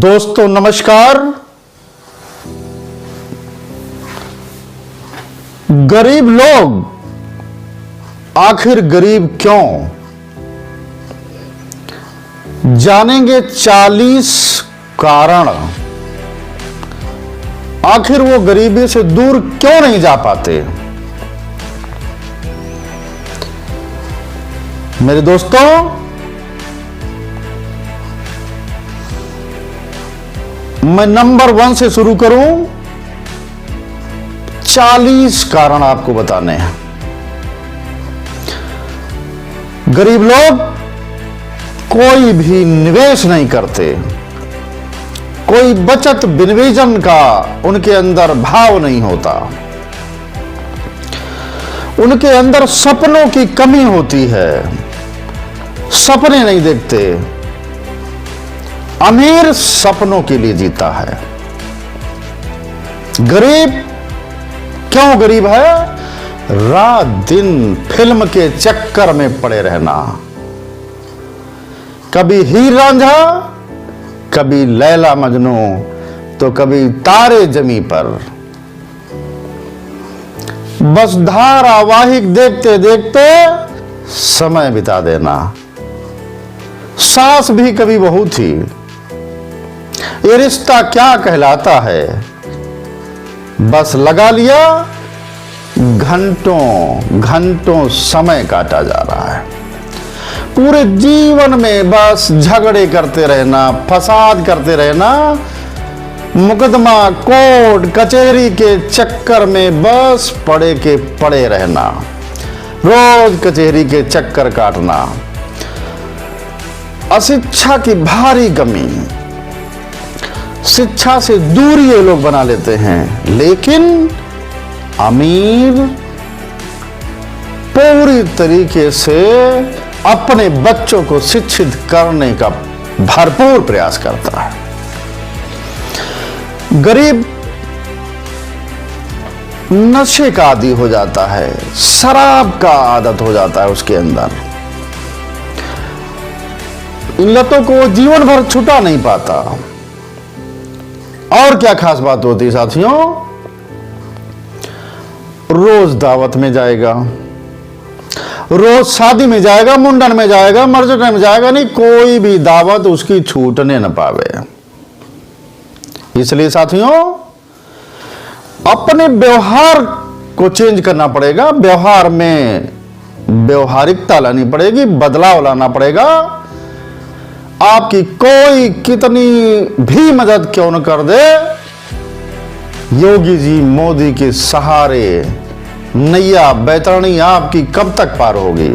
दोस्तों नमस्कार। गरीब लोग आखिर गरीब क्यों, जानेंगे 40 कारण। आखिर वो गरीबी से दूर क्यों नहीं जा पाते। मेरे दोस्तों, मैं नंबर 1 से शुरू करूं। 40 कारण आपको बताने हैं। गरीब लोग कोई भी निवेश नहीं करते, कोई बचत विनिवेशन का उनके अंदर भाव नहीं होता, उनके अंदर सपनों की कमी होती है, सपने नहीं देखते। अमीर सपनों के लिए जीता है। गरीब क्यों गरीब है? रात दिन फिल्म के चक्कर में पड़े रहना, कभी हीर रांझा, कभी लैला मजनू, तो कभी तारे जमी पर। बस धारावाहिक देखते देखते समय बिता देना। सास भी कभी बहू थी। ये रिश्ता क्या कहलाता है? बस लगा लिया, घंटों घंटों समय काटा जा रहा है। पूरे जीवन में बस झगड़े करते रहना, फसाद करते रहना, मुकदमा कोर्ट कचहरी के चक्कर में बस पड़े के पड़े रहना, रोज कचहरी के चक्कर काटना। अशिक्षा की भारी कमी, शिक्षा से दूरी ये लोग बना लेते हैं। लेकिन अमीर पूरी तरीके से अपने बच्चों को शिक्षित करने का भरपूर प्रयास करता है। गरीब नशे का आदी हो जाता है, शराब का आदत हो जाता है उसके अंदर। इन लतों को जीवन भर छुटा नहीं पाता। और क्या खास बात होती है साथियों? रोज दावत में जाएगा, रोज शादी में जाएगा, मुंडन में जाएगा, मर्जन में जाएगा, नहीं कोई भी दावत उसकी छूटने न पावे। इसलिए साथियों, अपने व्यवहार को चेंज करना पड़ेगा। व्यवहार में व्यवहारिकता लानी पड़ेगी, बदलाव लाना पड़ेगा। आपकी कोई कितनी भी मदद क्यों न कर दे, योगी जी मोदी के सहारे नैया बैतरणी आपकी कब तक पार होगी?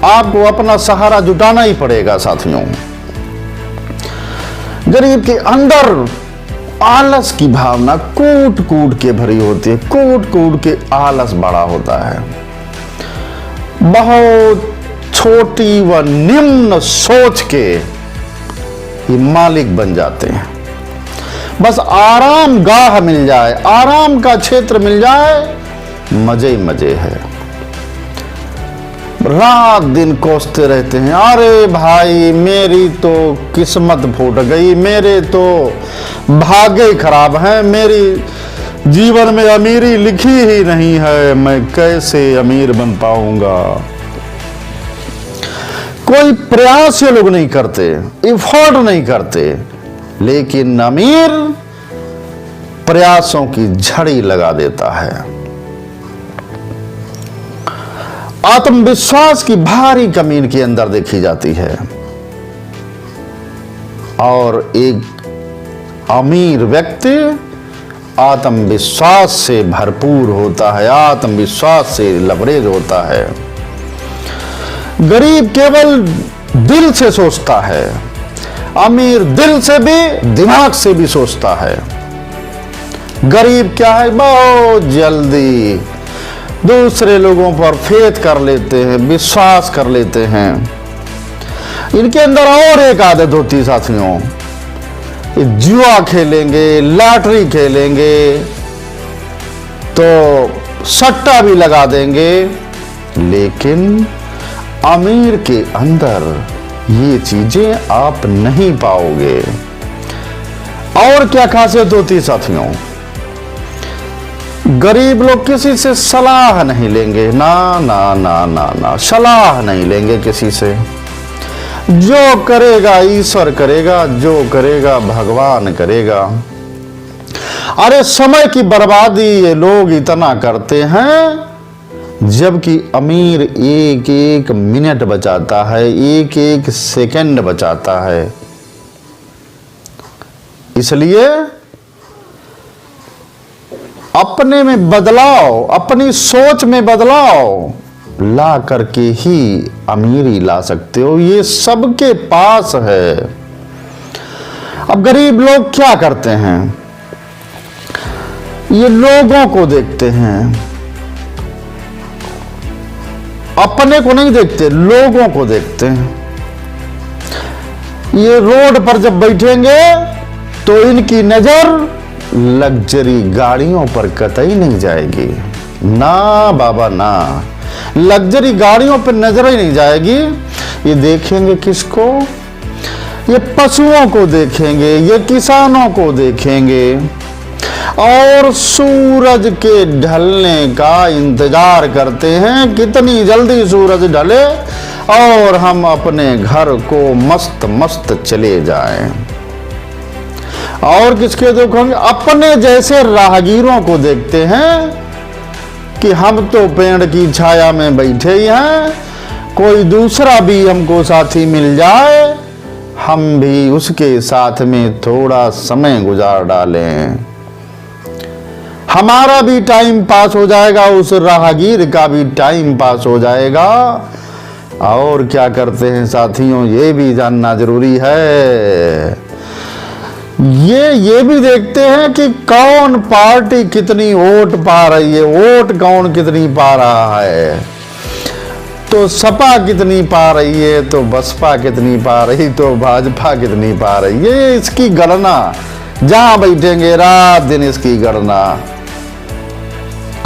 आपको अपना सहारा जुटाना ही पड़ेगा साथियों। गरीब के अंदर आलस की भावना कूट कूट के भरी होती है। कूट कूट के आलस बड़ा होता है। बहुत छोटी व निम्न सोच के ये मालिक बन जाते हैं। बस आराम गाह मिल जाए, आराम का क्षेत्र मिल जाए, मजे ही मजे है। रात दिन कोसते रहते हैं, अरे भाई मेरी तो किस्मत फूट गई, मेरे तो भाग्य खराब है, मेरी जीवन में अमीरी लिखी ही नहीं है, मैं कैसे अमीर बन पाऊंगा। कोई प्रयास ये लोग नहीं करते, एफर्ट नहीं करते। लेकिन अमीर प्रयासों की झड़ी लगा देता है। आत्मविश्वास की भारी कमी इनके अंदर देखी जाती है। और एक अमीर व्यक्ति आत्मविश्वास से भरपूर होता है, आत्मविश्वास से लबरेज होता है। गरीब केवल दिल से सोचता है, अमीर दिल से भी दिमाग से भी सोचता है। गरीब क्या है, बहुत जल्दी दूसरे लोगों पर फेथ कर लेते हैं, विश्वास कर लेते हैं। इनके अंदर और एक आदत होती है साथियों, जुआ खेलेंगे, लॉटरी खेलेंगे, तो सट्टा भी लगा देंगे। लेकिन अमीर के अंदर ये चीजें आप नहीं पाओगे। और क्या खासियत होती साथियों, गरीब लोग किसी से सलाह नहीं लेंगे, ना ना ना ना ना, सलाह नहीं लेंगे किसी से। जो करेगा ईश्वर करेगा, जो करेगा भगवान करेगा। अरे समय की बर्बादी ये लोग इतना करते हैं, जबकि अमीर एक एक मिनट बचाता है, एक एक सेकंड बचाता है। इसलिए अपने में बदलाव, अपनी सोच में बदलाव ला करके ही अमीरी ला सकते हो। ये सबके पास है। अब गरीब लोग क्या करते हैं, ये लोगों को देखते हैं, अपने को नहीं देखते, लोगों को देखते हैं। ये रोड पर जब बैठेंगे तो इनकी नजर लग्जरी गाड़ियों पर कतई नहीं जाएगी। ना बाबा ना, लग्जरी गाड़ियों पर नजर ही नहीं जाएगी। ये देखेंगे किसको, ये पशुओं को देखेंगे, ये किसानों को देखेंगे और सूरज के ढलने का इंतजार करते हैं, कितनी जल्दी सूरज ढले और हम अपने घर को मस्त मस्त चले जाएं। और किसके देखेंगे, अपने जैसे राहगीरों को देखते हैं कि हम तो पेड़ की छाया में बैठे ही हैं, कोई दूसरा भी हमको साथी मिल जाए, हम भी उसके साथ में थोड़ा समय गुजार डालें, हमारा भी टाइम पास हो जाएगा, उस राहगीर का भी टाइम पास हो जाएगा। और क्या करते हैं साथियों, ये भी जानना जरूरी है। ये भी देखते हैं कि कौन पार्टी कितनी वोट पा रही है, वोट कौन कितनी पा रहा है। तो सपा कितनी पा रही है, तो बसपा कितनी पा रही, तो भाजपा कितनी पा रही है। इसकी गणना जहां बैठेंगे रात दिन इसकी गणना,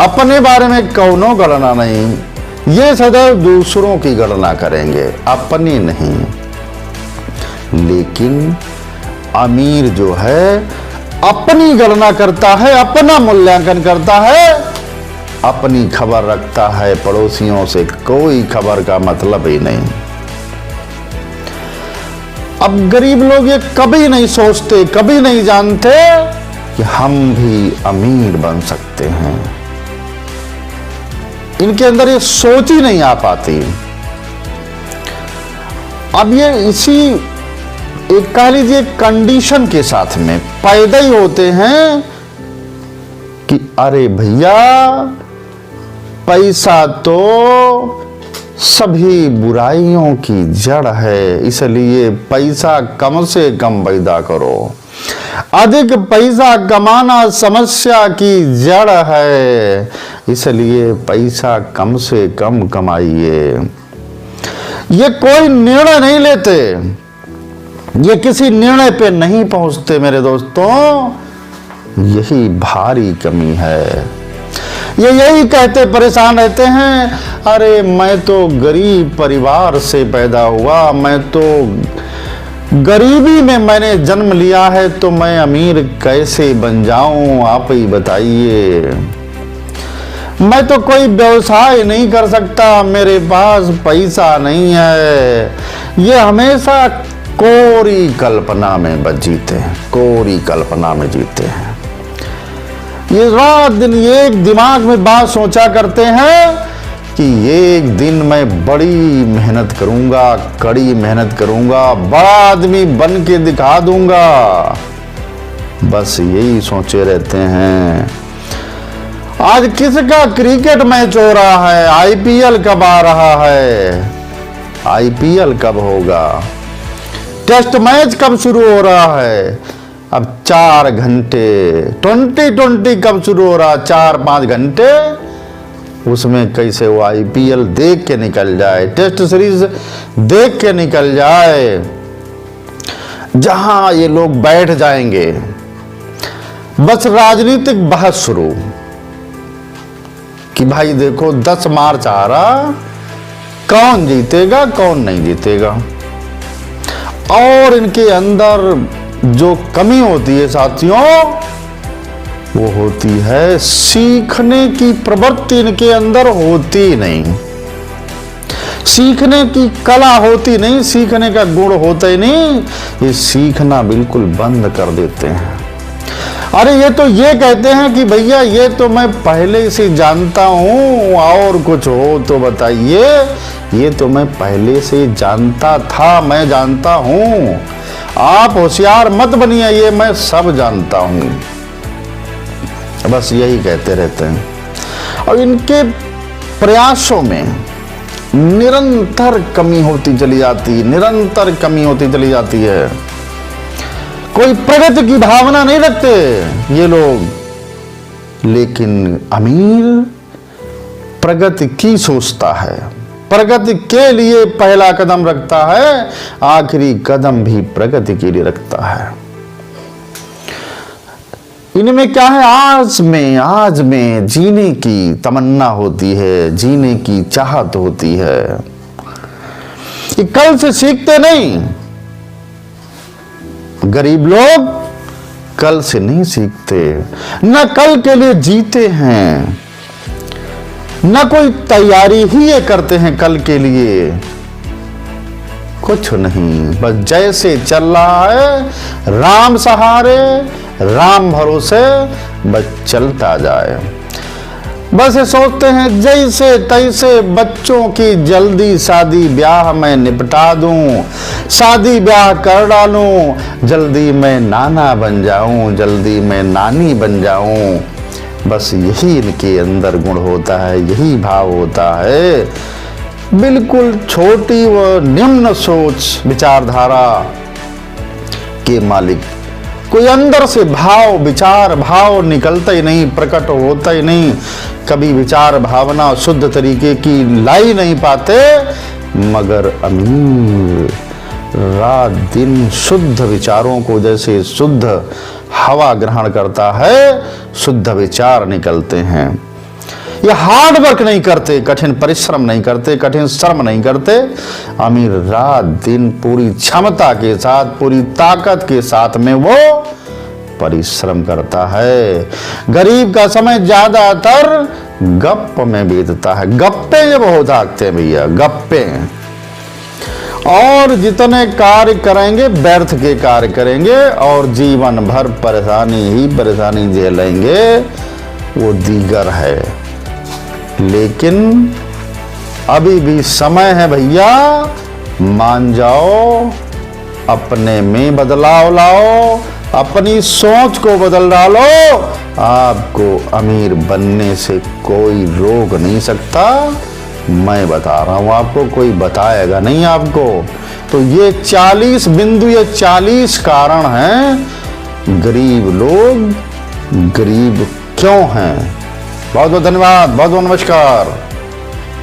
अपने बारे में कौनो गणना नहीं। ये सदैव दूसरों की गणना करेंगे, अपनी नहीं। लेकिन अमीर जो है अपनी गणना करता है, अपना मूल्यांकन करता है, अपनी खबर रखता है, पड़ोसियों से कोई खबर का मतलब ही नहीं। अब गरीब लोग ये कभी नहीं सोचते, कभी नहीं जानते कि हम भी अमीर बन सकते हैं। इनके अंदर ये सोच ही नहीं आ पाती। अब ये इसी एक कह लीजिए कंडीशन के साथ में पैदा ही होते हैं कि अरे भैया पैसा तो सभी बुराइयों की जड़ है, इसलिए पैसा कम से कम पैदा करो। अधिक पैसा कमाना समस्या की जड़ है, इसलिए पैसा कम से कम कमाइए। ये कोई निर्णय नहीं लेते, ये किसी निर्णय पे नहीं पहुंचते मेरे दोस्तों। यही भारी कमी है। ये यही कहते परेशान रहते हैं, अरे मैं तो गरीब परिवार से पैदा हुआ, मैं तो गरीबी में मैंने जन्म लिया है, तो मैं अमीर कैसे बन जाऊं, आप ही बताइए। मैं तो कोई व्यवसाय नहीं कर सकता, मेरे पास पैसा नहीं है। ये हमेशा कोरी कल्पना में बस जीते हैं, कोरी कल्पना में जीते हैं। ये रात दिन एक दिमाग में बात सोचा करते हैं कि एक दिन मैं बड़ी मेहनत करूंगा, कड़ी मेहनत करूंगा, बड़ा आदमी बन के दिखा दूंगा। बस यही सोचे रहते हैं। आज किसका क्रिकेट मैच हो रहा है, आईपीएल कब आ रहा है, आईपीएल कब होगा, टेस्ट मैच कब शुरू हो रहा है। अब 4 घंटे 2020 कब शुरू हो रहा, 4-5 घंटे उसमें कैसे वो आईपीएल देख के निकल जाए, टेस्ट सीरीज देख के निकल जाए। जहां ये लोग बैठ जाएंगे बस राजनीतिक बहस शुरू कि भाई देखो 10 मार्च आ रहा, कौन जीतेगा कौन नहीं जीतेगा। और इनके अंदर जो कमी होती है साथियों, वो होती है सीखने की प्रवृत्ति इनके अंदर होती नहीं, सीखने की कला होती नहीं, सीखने का गुण होता ही नहीं, ये सीखना बिल्कुल बंद कर देते हैं। अरे ये तो ये कहते हैं कि भैया ये तो मैं पहले से जानता हूं, और कुछ हो तो बताइए, ये तो मैं पहले से जानता था, मैं जानता हूं, आप होशियार मत बनिए, ये मैं सब जानता हूं, बस यही कहते रहते हैं। और इनके प्रयासों में निरंतर कमी होती चली जाती, निरंतर कमी होती चली जाती है। कोई प्रगति की भावना नहीं रखते ये लोग, लेकिन अमीर प्रगति की सोचता है, प्रगति के लिए पहला कदम रखता है, आखिरी कदम भी प्रगति के लिए रखता है। इनमें क्या है, आज में जीने की तमन्ना होती है, जीने की चाहत होती है। ये कल से सीखते नहीं, गरीब लोग कल से नहीं सीखते, न कल के लिए जीते हैं, न कोई तैयारी ही ये करते हैं कल के लिए, कुछ नहीं, बस जैसे चल रहा है राम सहारे राम भरोसे बस चलता जाए। बस ये सोचते हैं जैसे तैसे बच्चों की जल्दी शादी ब्याह में निपटा दूं, शादी ब्याह कर डालूं, जल्दी मैं नाना बन जाऊं, जल्दी मैं नानी बन जाऊं। बस यही इनके अंदर गुण होता है, यही भाव होता है। बिल्कुल छोटी व निम्न सोच विचारधारा के मालिक, कोई अंदर से भाव निकलता ही नहीं, प्रकट होता ही नहीं, कभी विचार भावना शुद्ध तरीके की ला ही नहीं पाते। मगर अमीर रात दिन शुद्ध विचारों को जैसे शुद्ध हवा ग्रहण करता है, शुद्ध विचार निकलते हैं। ये हार्ड वर्क नहीं करते, कठिन परिश्रम नहीं करते, कठिन श्रम नहीं करते। अमीर रात दिन पूरी क्षमता के साथ, पूरी ताकत के साथ में वो परिश्रम करता है। गरीब का समय ज्यादातर गप में बीतता है, गप्पे ये बहुत आगते हैं भैया, गप्पे। और जितने कार्य करेंगे व्यर्थ के कार्य करेंगे, और जीवन भर परेशानी ही परेशानी झेलेंगे, वो दीगर है। लेकिन अभी भी समय है भैया, मान जाओ, अपने में बदलाव लाओ, अपनी सोच को बदल डालो, आपको अमीर बनने से कोई रोक नहीं सकता। मैं बता रहा हूं आपको, कोई बताएगा नहीं आपको। तो ये 40 बिंदु, ये 40 कारण हैं गरीब लोग गरीब क्यों हैं। बहुत बहुत धन्यवाद, बहुत बहुत नमस्कार।